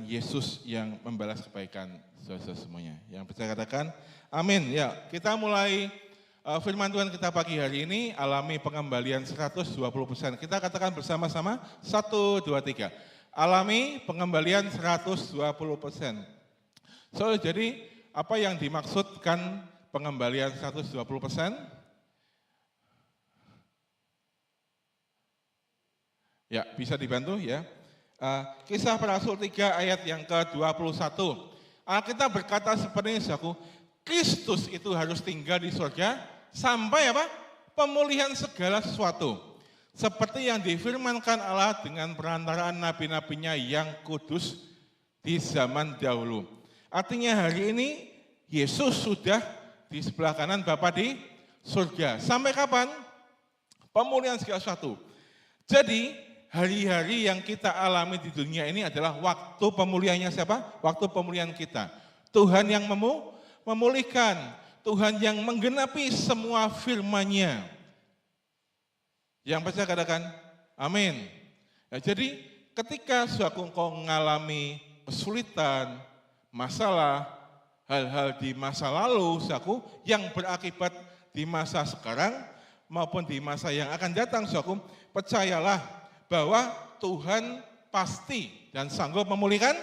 Yesus yang membalas kebaikan saudara semuanya. Yang percaya katakan, amin. Ya, kita mulai firman Tuhan kita pagi hari ini, alami pengembalian 120%. Kita katakan bersama-sama, 1, 2, 3. Alami pengembalian 120%. So, jadi apa yang dimaksudkan pengembalian 120%? Ya, bisa dibantu ya. Kisah para Rasul 3 ayat yang ke-21. Kita berkata seperti ini, saudaraku, Kristus itu harus tinggal di surga sampai apa? Pemulihan segala sesuatu. Seperti yang difirmankan Allah dengan perantaraan nabi-nabinya yang kudus di zaman dahulu. Artinya hari ini Yesus sudah di sebelah kanan Bapa di surga. Sampai kapan? Pemulihan segala sesuatu. Jadi hari-hari yang kita alami di dunia ini adalah waktu pemulihannya siapa? Waktu pemulihan kita. Tuhan yang memulihkan, Tuhan yang menggenapi semua firman-Nya. Yang percaya katakan, amin. Ya, jadi ketika suatu engkau mengalami kesulitan, masalah, hal-hal di masa lalu, saudaraku, yang berakibat di masa sekarang maupun di masa yang akan datang, saudaraku, percayalah bahwa Tuhan pasti dan sanggup memulihkan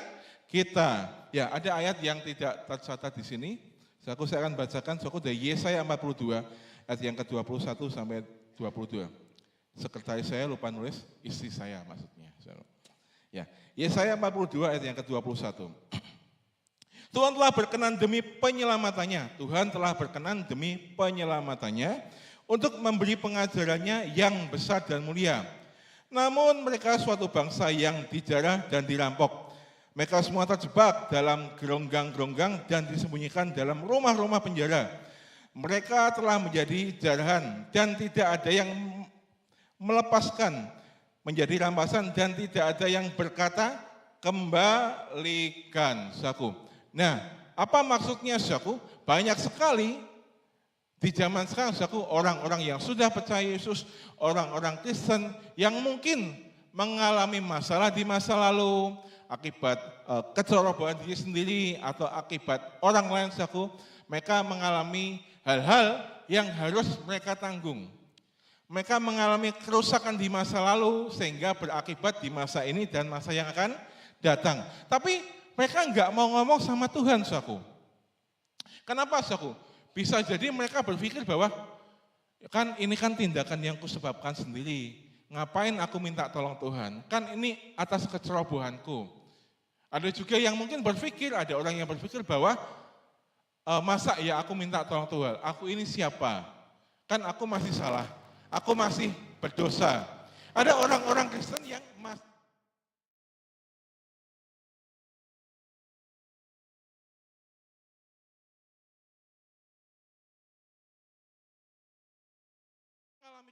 kita. Ya, ada ayat yang tidak tercatat di sini. Saudaraku, saya akan bacakan, saudaraku, dari Yesaya 42 ayat yang ke-21 sampai 22. Sekretaris saya lupa nulis, istri saya maksudnya. Ya, Yesaya 42 ayat yang ke-21. Tuhan telah berkenan demi penyelamatannya. Tuhan telah berkenan demi penyelamatannya untuk memberi pengajarannya yang besar dan mulia. Namun mereka suatu bangsa yang dijarah dan dirampok. Mereka semua terjebak dalam geronggang-geronggang dan disembunyikan dalam rumah-rumah penjara. Mereka telah menjadi jarahan dan tidak ada yang melepaskan, menjadi rampasan dan tidak ada yang berkata kembalikan, saudaraku. Nah, apa maksudnya, saudaraku? Banyak sekali di zaman sekarang, saudaraku, orang-orang yang sudah percaya Yesus, orang-orang Kristen yang mungkin mengalami masalah di masa lalu, akibat kecerobohan diri sendiri atau akibat orang lain, saudaraku, mereka mengalami hal-hal yang harus mereka tanggung. Mereka mengalami kerusakan di masa lalu sehingga berakibat di masa ini dan masa yang akan datang. Tapi mereka enggak mau ngomong sama Tuhan, saudaraku. Kenapa, saudaraku? Bisa jadi mereka berpikir bahwa kan ini kan tindakan yang kusebabkan sendiri. Ngapain aku minta tolong Tuhan? Kan ini atas kecerobohanku. Ada juga yang mungkin berpikir, ada orang yang berpikir bahwa masa ya aku minta tolong Tuhan? Aku ini siapa? Kan aku masih salah. Aku masih berdosa. Ada orang-orang Kristen yang mengalami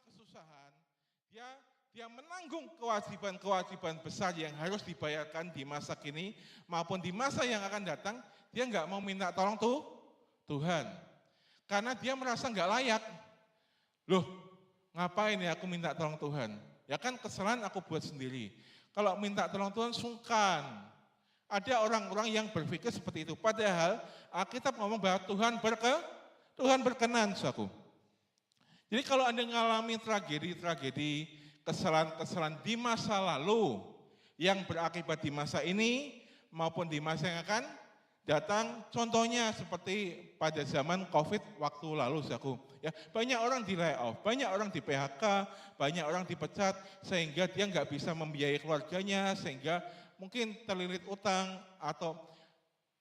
kesusahan, dia menanggung kewajiban-kewajiban besar yang harus dibayarkan di masa kini maupun di masa yang akan datang. Dia nggak mau minta tolong Tuhan, karena dia merasa nggak layak. Loh, ngapain ya aku minta tolong Tuhan? Ya kan kesalahan aku buat sendiri. Kalau minta tolong Tuhan sungkan. Ada orang-orang yang berpikir seperti itu. Padahal Alkitab ngomong bahwa Tuhan berkenan, saudaraku. Jadi kalau Anda mengalami tragedi-tragedi, kesalahan-kesalahan di masa lalu yang berakibat di masa ini maupun di masa yang akan datang, contohnya seperti pada zaman COVID waktu lalu, saudaraku. Ya, banyak orang di layoff, banyak orang di PHK, banyak orang dipecat sehingga dia nggak bisa membiayai keluarganya, sehingga mungkin terlilit utang atau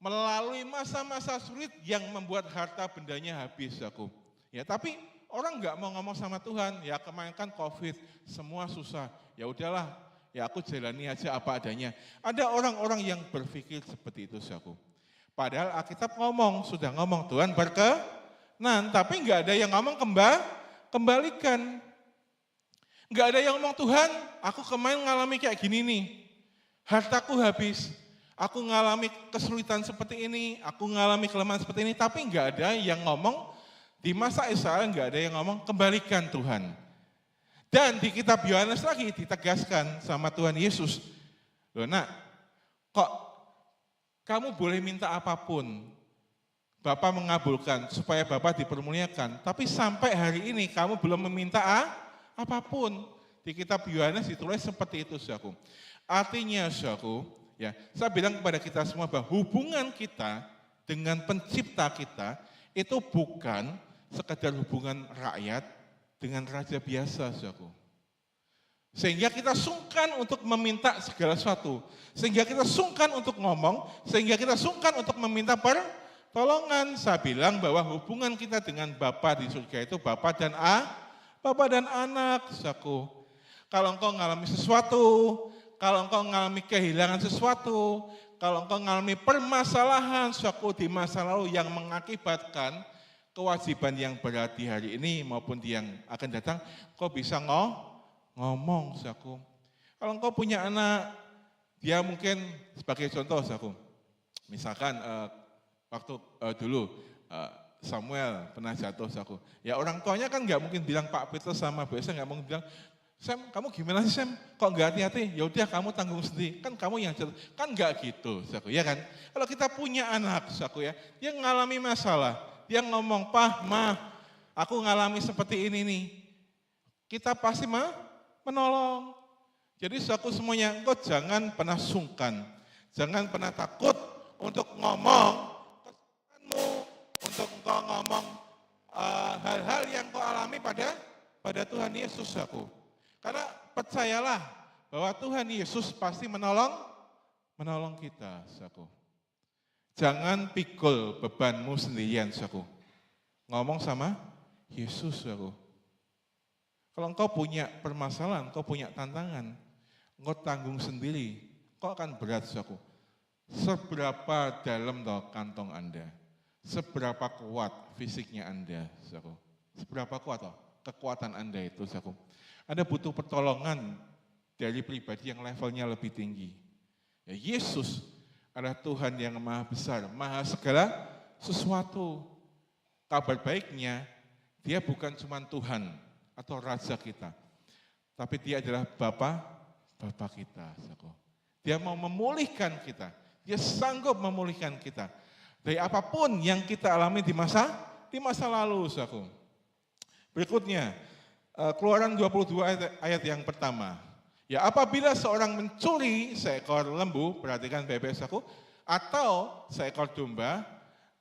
melalui masa-masa sulit yang membuat harta bendanya habis, saudaraku. Ya, tapi orang nggak mau ngomong sama Tuhan. Ya kemarin kan COVID, semua susah. Ya udahlah, ya aku jalani aja apa adanya. Ada orang-orang yang berpikir seperti itu, saudaraku. Padahal Alkitab sudah ngomong Tuhan berkenan, tapi nggak ada yang ngomong kembalikan. Nggak ada yang ngomong Tuhan, aku kemarin ngalami kayak gini nih, hartaku habis, aku ngalami kesulitan seperti ini, aku ngalami kelemahan seperti ini, tapi nggak ada yang ngomong di masa Israel, nggak ada yang ngomong kembalikan Tuhan. Dan di kitab Yohanes lagi ditegaskan sama Tuhan Yesus, loh nak, kok Kamu boleh minta apapun, Bapa mengabulkan supaya Bapa dipermuliakan. Tapi sampai hari ini kamu belum meminta apapun. Di kitab Yohanes ditulis seperti itu, saudaraku. Artinya, saudaraku, ya, saya bilang kepada kita semua bahwa hubungan kita dengan pencipta kita itu bukan sekedar hubungan rakyat dengan raja biasa, saudaraku. Sehingga kita sungkan untuk meminta segala sesuatu. Sehingga kita sungkan untuk ngomong, sehingga kita sungkan untuk meminta pertolongan. Saya bilang bahwa hubungan kita dengan Bapa di surga itu Bapa dan anak, saudaraku. Kalau engkau mengalami sesuatu, kalau engkau mengalami kehilangan sesuatu, kalau engkau mengalami permasalahan, saudaraku, di masa lalu yang mengakibatkan kewajiban yang berat di hari ini maupun di yang akan datang, kau bisa ngomong, saudaraku. Kalau engkau punya anak, dia mungkin sebagai contoh, saudaraku. Misalkan waktu dulu Samuel pernah jatuh, saudaraku. Ya orang tuanya kan nggak mungkin bilang Pak Peter sama Bu Esa nggak mungkin bilang, Sam, kamu gimana sih Sam? Kok nggak hati-hati? Ya udah kamu tanggung sendiri. Kan kamu yang jatuh. Kan nggak gitu, saudaraku, ya kan? Kalau kita punya anak, saudaraku, ya, dia ngalami masalah, dia ngomong, "Pah, Ma, aku ngalami seperti ini nih." Kita pasti menolong. Jadi saudaraku semuanya, engkau jangan pernah sungkan, jangan pernah takut untuk ngomong kesalahanmu, untuk engkau ngomong hal-hal yang kau alami pada Tuhan Yesus, saudaraku. Karena percayalah bahwa Tuhan Yesus pasti menolong kita, saudaraku. Jangan pikul bebanmu sendirian, saudaraku. Ngomong sama Yesus, saudaraku. Kalau engkau punya permasalahan, engkau punya tantangan, engkau tanggung sendiri, kau akan berat, saudaraku. Seberapa dalam kantong Anda, seberapa kuat fisiknya Anda, saudaraku. Seberapa kuat kekuatan Anda itu, saudaraku. Anda butuh pertolongan dari pribadi yang levelnya lebih tinggi. Ya, Yesus adalah Tuhan yang maha besar, maha segala sesuatu. Kabar baiknya, dia bukan cuma Tuhan atau Raja kita, tapi dia adalah Bapa kita, saudaraku. Dia mau memulihkan kita, dia sanggup memulihkan kita dari apapun yang kita alami di masa lalu, saudaraku. Berikutnya, Keluaran 22 ayat yang pertama. Ya, apabila seorang mencuri seekor lembu, perhatikan baik-baik, saudaraku, atau seekor domba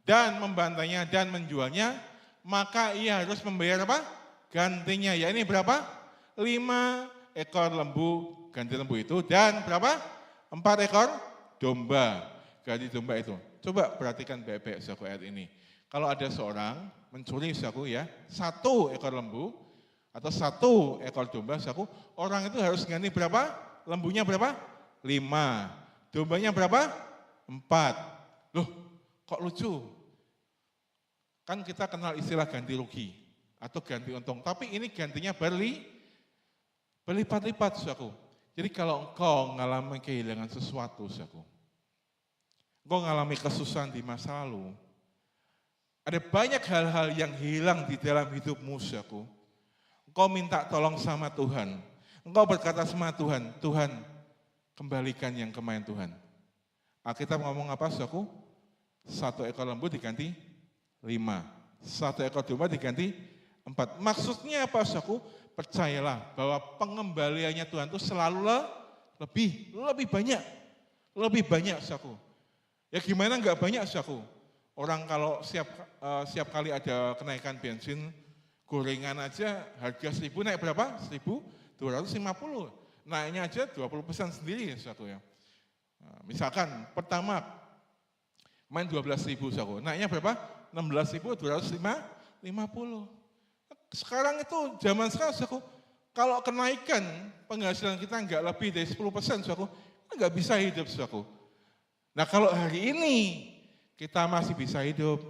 dan membantainya dan menjualnya, maka ia harus membayar apa? Gantinya. Ya, ini berapa? 5 ekor lembu, ganti lembu itu, dan berapa? 4 ekor domba, ganti domba itu. Coba perhatikan baik-baik, saudaraku, ayat ini. Kalau ada seorang mencuri, saudaraku, ya, 1 ekor lembu atau 1 ekor domba, saudaraku, orang itu harus ganti berapa? Lembunya berapa? 5. Dombanya berapa? 4. Loh, kok lucu? Kan kita kenal istilah ganti rugi atau ganti untung, tapi ini gantinya berlipat-lipat, saudaraku. Jadi kalau engkau mengalami kehilangan sesuatu, saudaraku, engkau mengalami kesusahan di masa lalu, ada banyak hal-hal yang hilang di dalam hidupmu, saudaraku. Engkau minta tolong sama Tuhan. Engkau berkata sama Tuhan, Tuhan, kembalikan yang kemarin, Tuhan. Alkitab ngomong apa, saudaraku? 1 ekor lembu diganti 5. 1 ekor domba diganti 4. Maksudnya apa, saudaraku? Percayalah bahwa pengembaliannya Tuhan itu selalu lebih banyak. Lebih banyak, saudaraku. Ya gimana enggak banyak, saudaraku? Orang kalau siap kali ada kenaikan bensin, gorengan aja harga 1.000 naik berapa? 1.250. Naiknya aja 20% sendiri, saudaraku, ya. Nah, misalkan pertama main 12.000, saudaraku. Naiknya berapa? 16.250. Sekarang itu zaman sekarang, saudaraku, kalau kenaikan penghasilan kita enggak lebih dari 10%, saudaraku, enggak bisa hidup, saudaraku. Nah, kalau hari ini kita masih bisa hidup,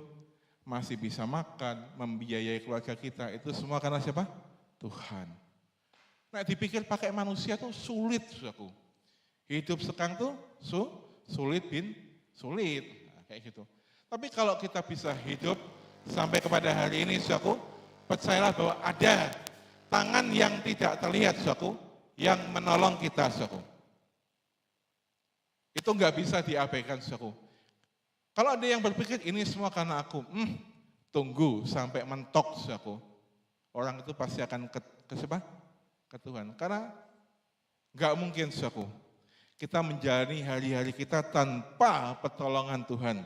masih bisa makan, membiayai keluarga kita, itu semua karena siapa? Tuhan. Nah, dipikir pakai manusia tuh sulit, saudaraku. Hidup sekarang tuh sulit. Nah, kayak gitu. Tapi kalau kita bisa hidup sampai kepada hari ini, saudaraku, percayalah bahwa ada tangan yang tidak terlihat, saudaraku, yang menolong kita, saudaraku. Itu enggak bisa diabaikan, saudaraku. Kalau ada yang berpikir ini semua karena aku, tunggu sampai mentok saudaraku. Orang itu pasti akan ke siapa? Ke Tuhan. Karena nggak mungkin saudaraku, kita menjalani hari-hari kita tanpa pertolongan Tuhan.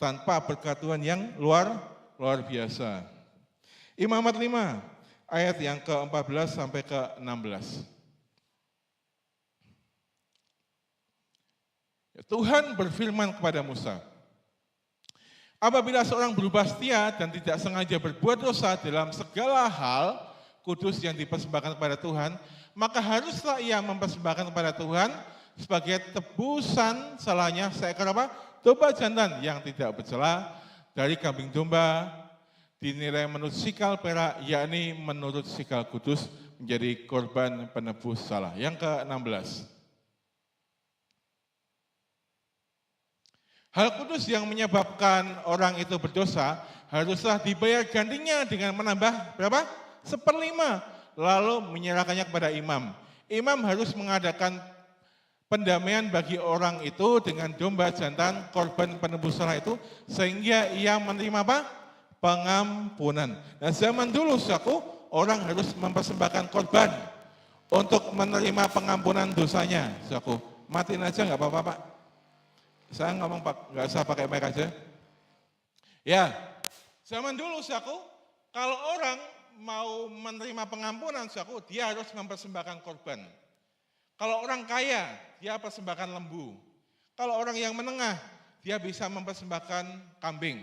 Tanpa berkat Tuhan yang luar biasa. Imamat 5, ayat yang ke-14 sampai ke-16. Tuhan berfirman kepada Musa, apabila seorang berubah setia dan tidak sengaja berbuat dosa dalam segala hal kudus yang dipersembahkan kepada Tuhan, maka haruslah ia mempersembahkan kepada Tuhan sebagai tebusan salahnya seekor apa? Domba jantan yang tidak bercela dari kambing domba, dinilai menurut sikal perak, yakni menurut sikal kudus, menjadi korban penebus salah. Yang ke-16. Hal kudus yang menyebabkan orang itu berdosa haruslah dibayar gantinya dengan menambah berapa? 1/5, lalu menyerahkannya kepada imam. Imam harus mengadakan pendamaian bagi orang itu dengan domba jantan korban penebus salah itu, sehingga ia menerima apa? Pengampunan. Nah, zaman dulu saudaraku, orang harus mempersembahkan korban untuk menerima pengampunan dosanya. Saudaraku, matiin aja nggak apa-apa Pak. Saya ngomong Pak, nggak usah pakai mic aja. Ya, zaman dulu saudaraku, kalau orang mau menerima pengampunan saudaraku, dia harus mempersembahkan korban. Kalau orang kaya, dia persembahkan lembu. Kalau orang yang menengah, dia bisa mempersembahkan kambing.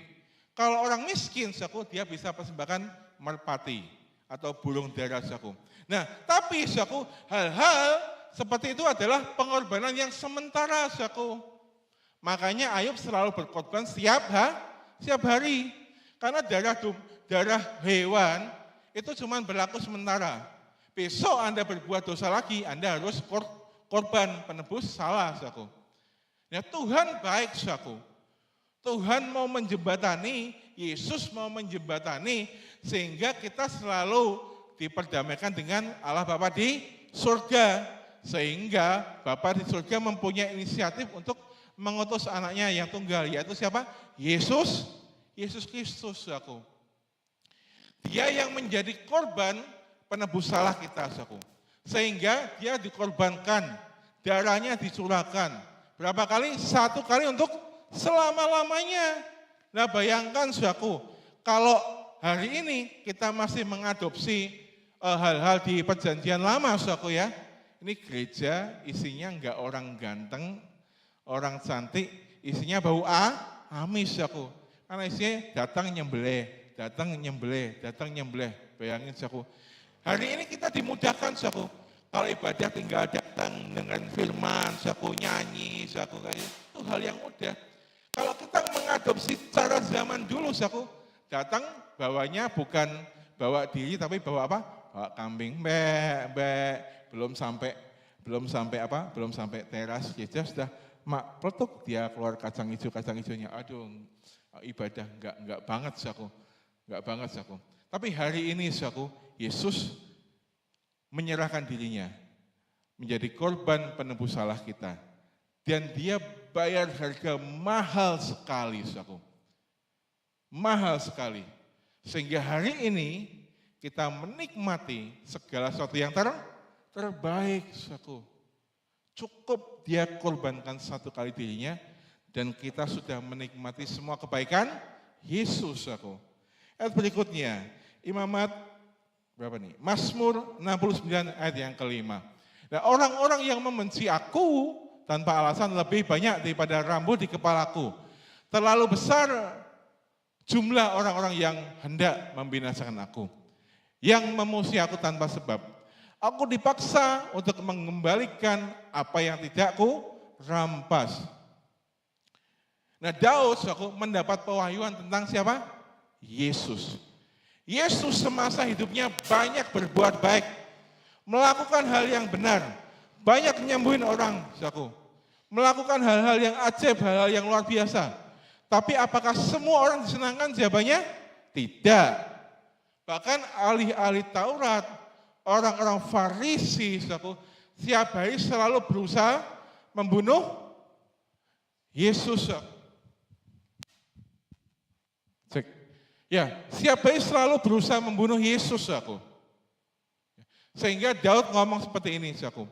Kalau orang miskin saudaraku, dia bisa persembahkan merpati atau burung dara saudaraku. Nah, tapi saudaraku, hal-hal seperti itu adalah pengorbanan yang sementara saudaraku. Makanya Ayub selalu berkorban setiap hari. Karena darah hewan itu cuma berlaku sementara. Besok Anda berbuat dosa lagi, Anda harus korban penebus salah, saudaraku. Ya, Tuhan baik, saudaraku. Tuhan mau menjembatani, Yesus mau menjembatani, sehingga kita selalu diperdamaikan dengan Allah Bapa di surga. Sehingga Bapa di surga mempunyai inisiatif untuk mengutus anaknya yang tunggal, yaitu siapa? Yesus Kristus, saudaraku. Dia yang menjadi korban penebus salah kita, saudaraku. Sehingga dia dikorbankan, darahnya dicurahkan. Berapa kali? 1 kali untuk selama-lamanya. Nah, bayangkan saudaraku, kalau hari ini kita masih mengadopsi hal-hal di perjanjian lama, saudaraku ya. Ini gereja isinya enggak orang ganteng, orang cantik, isinya bau amis aku. Karena isinya datang nyembelih. Bayangin aku. Hari ini kita dimudahkan aku. Kalau ibadah tinggal datang dengan firman, aku nyanyi, aku kayak itu hal yang mudah. Kalau kita mengadopsi cara zaman dulu, aku datang bawanya bukan bawa diri tapi bawa apa? Bawa kambing, belum sampai teras, gereja sudah mak peletuk dia keluar kacang hijaunya. Aduh, ibadah enggak banget saku. Tapi hari ini saku, Yesus menyerahkan dirinya menjadi korban penebus salah kita. Dan dia bayar harga mahal sekali saku. Mahal sekali. Sehingga hari ini kita menikmati segala sesuatu yang terbaik saku. Cukup dia korbankan 1 kali dirinya dan kita sudah menikmati semua kebaikan Yesus aku. Ayat berikutnya, Imamat berapa nih? Mazmur 69 ayat yang ke-5. Nah, orang-orang yang membenci aku tanpa alasan lebih banyak daripada rambut di kepalaku. Terlalu besar jumlah orang-orang yang hendak membinasakan aku. Yang memusuhi aku tanpa sebab. Aku dipaksa untuk mengembalikan apa yang tidak aku rampas. Nah, Daud aku mendapat pewahyuan tentang siapa? Yesus. Yesus semasa hidupnya banyak berbuat baik, melakukan hal yang benar, banyak menyembuhin orang, aku. Melakukan hal-hal yang ajaib, hal-hal yang luar biasa. Tapi apakah semua orang disenangkan jawabannya? Tidak. Bahkan ahli-ahli Taurat, orang-orang Farisi, saudaraku, setiap hari selalu berusaha membunuh Yesus. Ya, siap baik selalu berusaha membunuh Yesus, saudaraku. Sehingga Daud ngomong seperti ini, saudaraku.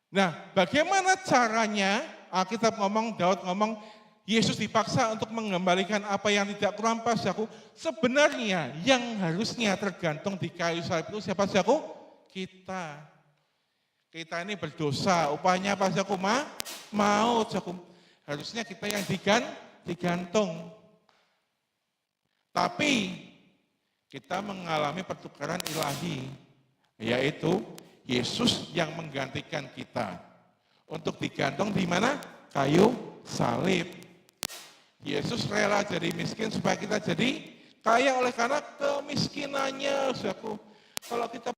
Nah, bagaimana caranya? Alkitab ngomong, Daud ngomong, Yesus dipaksa untuk mengembalikan apa yang tidak kurampas, saudaraku. Sebenarnya yang harusnya tergantung di kayu salib itu siapa, saudaraku? Kita. Kita ini berdosa, upahnya apa, saudaraku? Maut, saudaraku. Harusnya kita yang digantung. Tapi kita mengalami pertukaran ilahi, yaitu Yesus yang menggantikan kita untuk digantung di mana? Kayu salib. Yesus rela jadi miskin supaya kita jadi kaya oleh karena kemiskinannya, saudaraku. Kalau kita